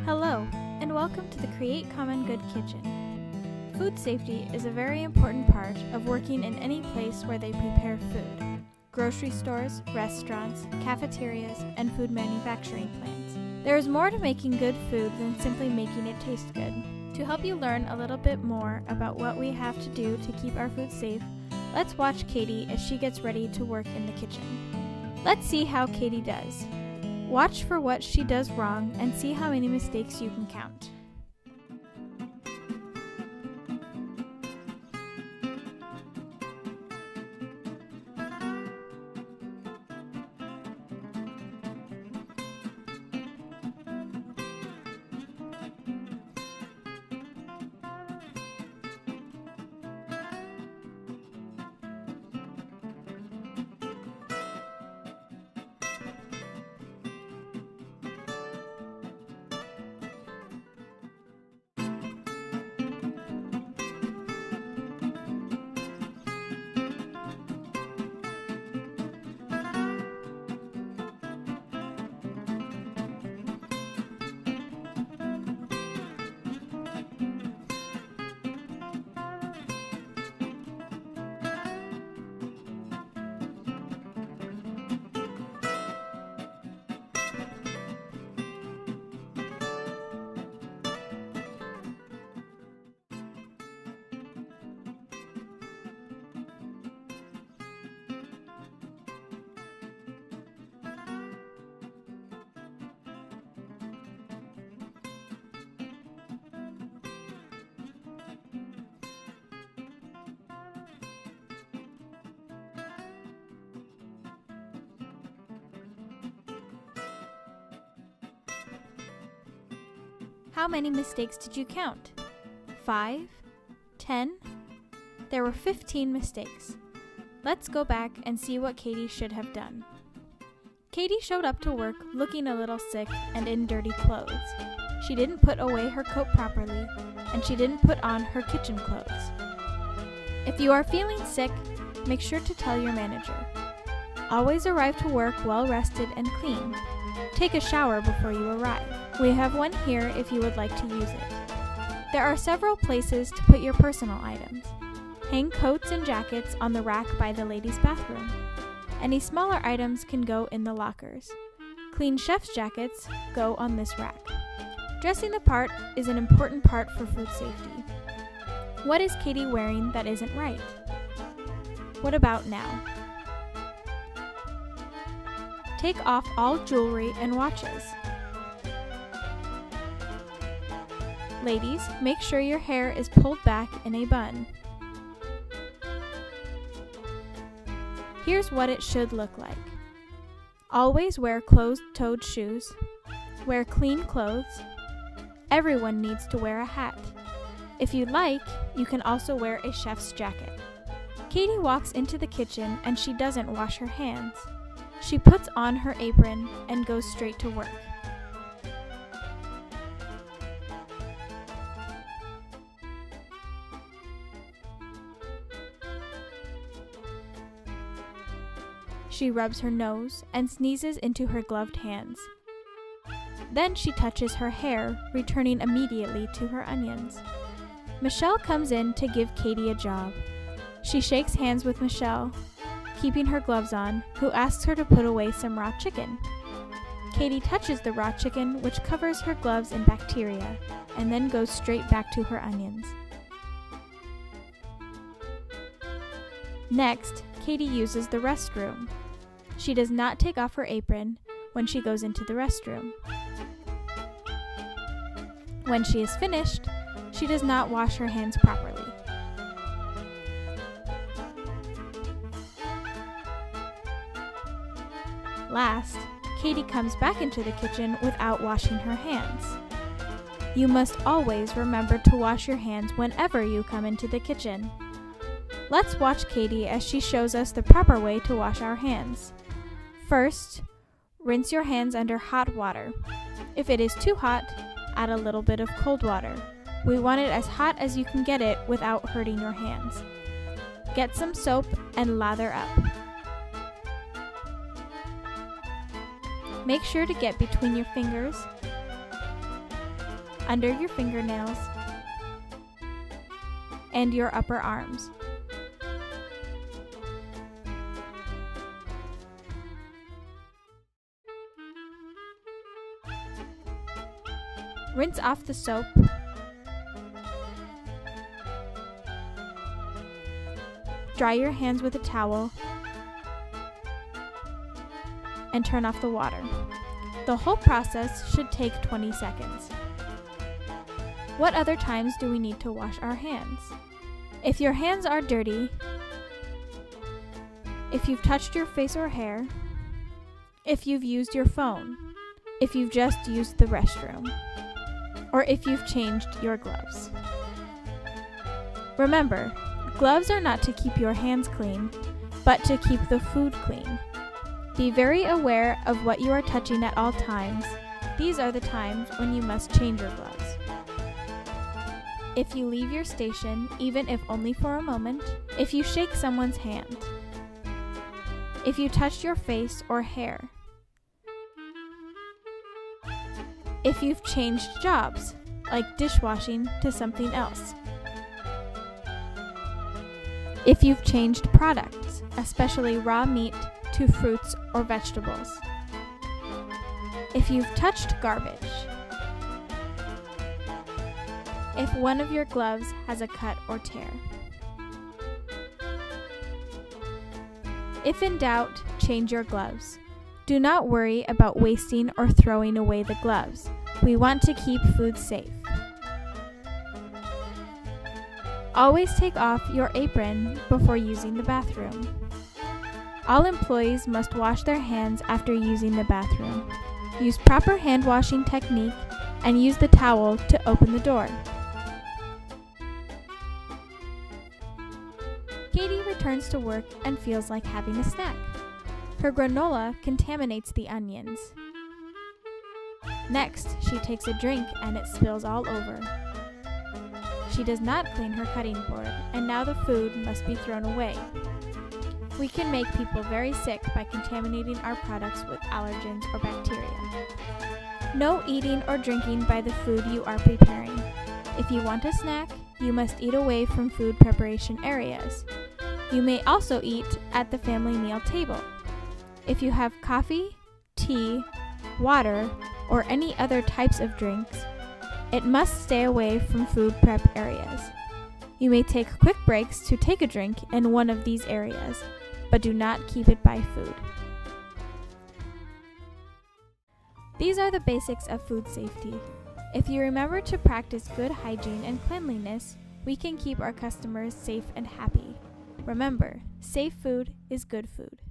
Hello, and welcome to the Create Common Good Kitchen. Food safety is a very important part of working in any place where they prepare food. Grocery stores, restaurants, cafeterias, and food manufacturing plants. There is more to making good food than simply making it taste good. To help you learn a little bit more about what we have to do to keep our food safe, let's watch Katie as she gets ready to work in the kitchen. Let's see how Katie does. Watch for what she does wrong and see how many mistakes you can count. How many mistakes did you count? 5? 10? There were 15 mistakes. Let's go back and see what Katie should have done. Katie showed up to work looking a little sick and in dirty clothes. She didn't put away her coat properly, and she didn't put on her kitchen clothes. If you are feeling sick, make sure to tell your manager. Always arrive to work well rested and clean. Take a shower before you arrive. We have one here if you would like to use it. There are several places to put your personal items. Hang coats and jackets on the rack by the ladies' bathroom. Any smaller items can go in the lockers. Clean chef's jackets go on this rack. Dressing the part is an important part for food safety. What is Katie wearing that isn't right? What about now? Take off all jewelry and watches. Ladies, make sure your hair is pulled back in a bun. Here's what it should look like. Always wear closed-toed shoes. Wear clean clothes. Everyone needs to wear a hat. If you like, you can also wear a chef's jacket. Katie walks into the kitchen and she doesn't wash her hands. She puts on her apron and goes straight to work. She rubs her nose and sneezes into her gloved hands. Then she touches her hair, returning immediately to her onions. Michelle comes in to give Katie a job. She shakes hands with Michelle, keeping her gloves on, who asks her to put away some raw chicken. Katie touches the raw chicken, which covers her gloves in bacteria, and then goes straight back to her onions. Next, Katie uses the restroom. She does not take off her apron when she goes into the restroom. When she is finished, she does not wash her hands properly. Last, Katie comes back into the kitchen without washing her hands. You must always remember to wash your hands whenever you come into the kitchen. Let's watch Katie as she shows us the proper way to wash our hands. First, rinse your hands under hot water. If it is too hot, add a little bit of cold water. We want it as hot as you can get it without hurting your hands. Get some soap and lather up. Make sure to get between your fingers under your fingernails, and your upper arms. Rinse off the soap. Dry your hands with a towel and turn off the water. The whole process should take 20 seconds. What other times do we need to wash our hands? If your hands are dirty, if you've touched your face or hair, if you've used your phone, if you've just used the restroom, or if you've changed your gloves. Remember, gloves are not to keep your hands clean, but to keep the food clean. Be very aware of what you are touching at all times. These are the times when you must change your gloves. If you leave your station, even if only for a moment, if you shake someone's hand, if you touch your face or hair, if you've changed jobs, like dishwashing to something else, if you've changed products, especially raw meat, to fruits or vegetables, if you've touched garbage, if one of your gloves has a cut or tear. If in doubt, change your gloves. Do not worry about wasting or throwing away the gloves. We want to keep food safe. Always take off your apron before using the bathroom. All employees must wash their hands after using the bathroom. Use proper hand washing technique and use the towel to open the door. Katie returns to work and feels like having a snack. Her granola contaminates the onions. Next, she takes a drink and it spills all over. She does not clean her cutting board, and now the food must be thrown away. We can make people very sick by contaminating our products with allergens or bacteria. No eating or drinking by the food you are preparing. If you want a snack, you must eat away from food preparation areas. You may also eat at the family meal table. If you have coffee, tea, water, or any other types of drinks, it must stay away from food prep areas. You may take quick breaks to take a drink in one of these areas, but do not keep it by food. These are the basics of food safety. If you remember to practice good hygiene and cleanliness, we can keep our customers safe and happy. Remember, safe food is good food.